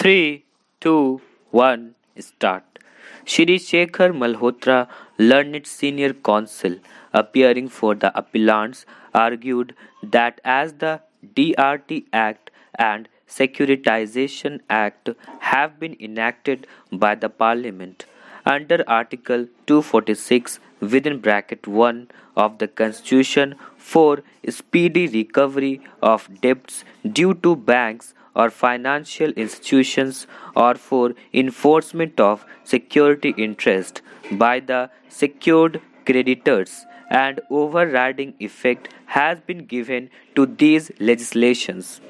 3, 2, 1, start. Shri Shekhar Malhotra, learned senior counsel, appearing for the appellants, argued that as the DRT Act and Securitization Act have been enacted by the Parliament under Article 246 within bracket 1 of the Constitution for speedy recovery of debts due to banks or financial institutions or for enforcement of security interest by the secured creditors, and overriding effect has been given to these legislations.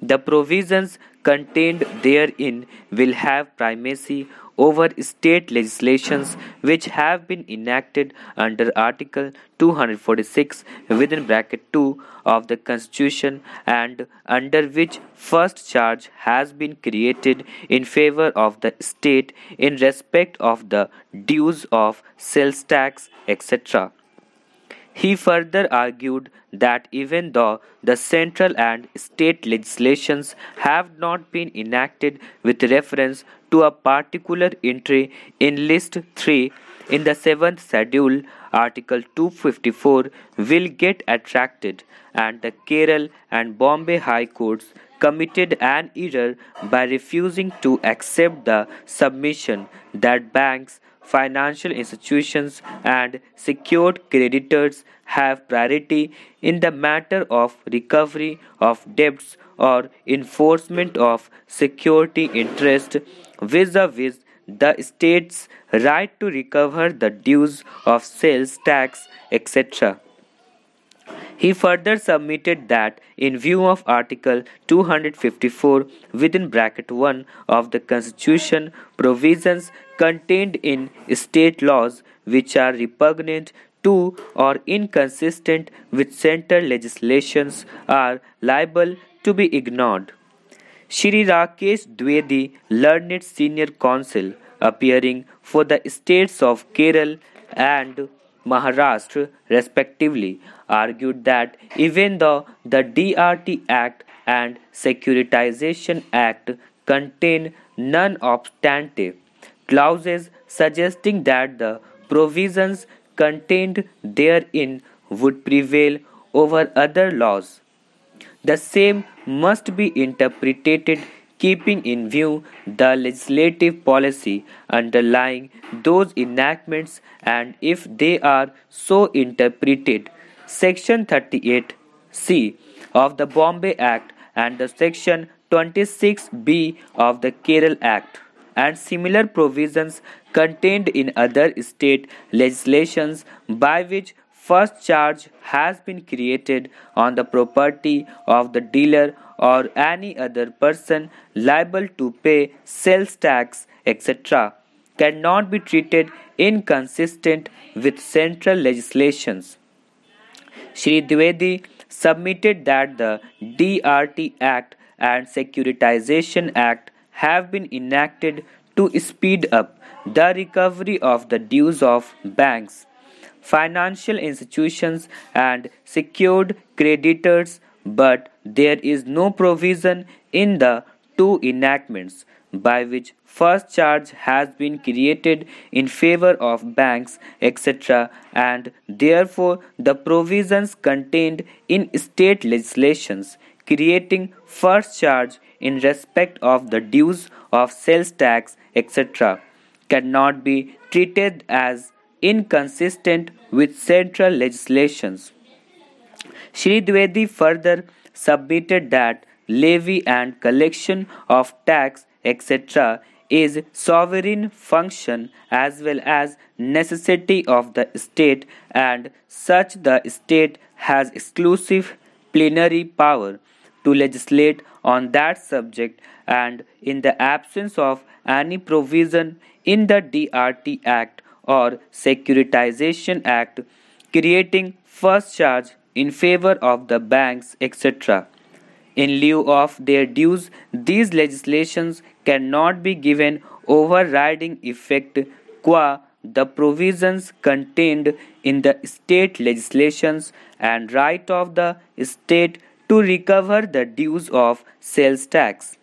The provisions contained therein will have primacy over state legislations which have been enacted under Article 246 within bracket 2 of the Constitution and under which first charge has been created in favor of the state in respect of the dues of sales tax, etc. He further argued that even though the central and state legislations have not been enacted with reference to a particular entry in List 3 in the 7th Schedule, Article 254 will get attracted, and the Kerala and Bombay High Courts committed an error by refusing to accept the submission that banks, financial institutions, and secured creditors have priority in the matter of recovery of debts or enforcement of security interest vis-a-vis the state's right to recover the dues of sales tax, etc. He further submitted that, in view of Article 254 within bracket 1 of the Constitution, provisions contained in state laws which are repugnant to or inconsistent with central legislations are liable to be ignored. Shri Rakesh Dwivedi, learned senior counsel, appearing for the states of Kerala and Maharashtra respectively, argued that even though the DRT Act and Securitization Act contain non-obstante clauses suggesting that the provisions contained therein would prevail over other laws, the same must be interpreted keeping in view the legislative policy underlying those enactments, and if they are so interpreted, Section 38C of the Bombay Act and the Section 26B of the Kerala Act and similar provisions contained in other state legislations by which first charge has been created on the property of the dealer or any other person liable to pay sales tax, etc., cannot be treated inconsistent with central legislations. Shri Dwivedi submitted that the DRT Act and Securitization Act have been enacted to speed up the recovery of the dues of banks, financial institutions, and secured creditors, but there is no provision in the two enactments by which first charge has been created in favor of banks, etc., and therefore the provisions contained in state legislations creating first charge in respect of the dues of sales tax, etc., cannot be treated as inconsistent with central legislations. Shri Dwivedi further submitted that levy and collection of tax, etc., is sovereign function as well as necessity of the state, and such the state has exclusive plenary power to legislate on that subject, and in the absence of any provision in the DRT Act or Securitization Act creating first charge in favor of the banks, etc., in lieu of their dues, these legislations cannot be given overriding effect qua the provisions contained in the state legislations and right of the state to recover the dues of sales tax.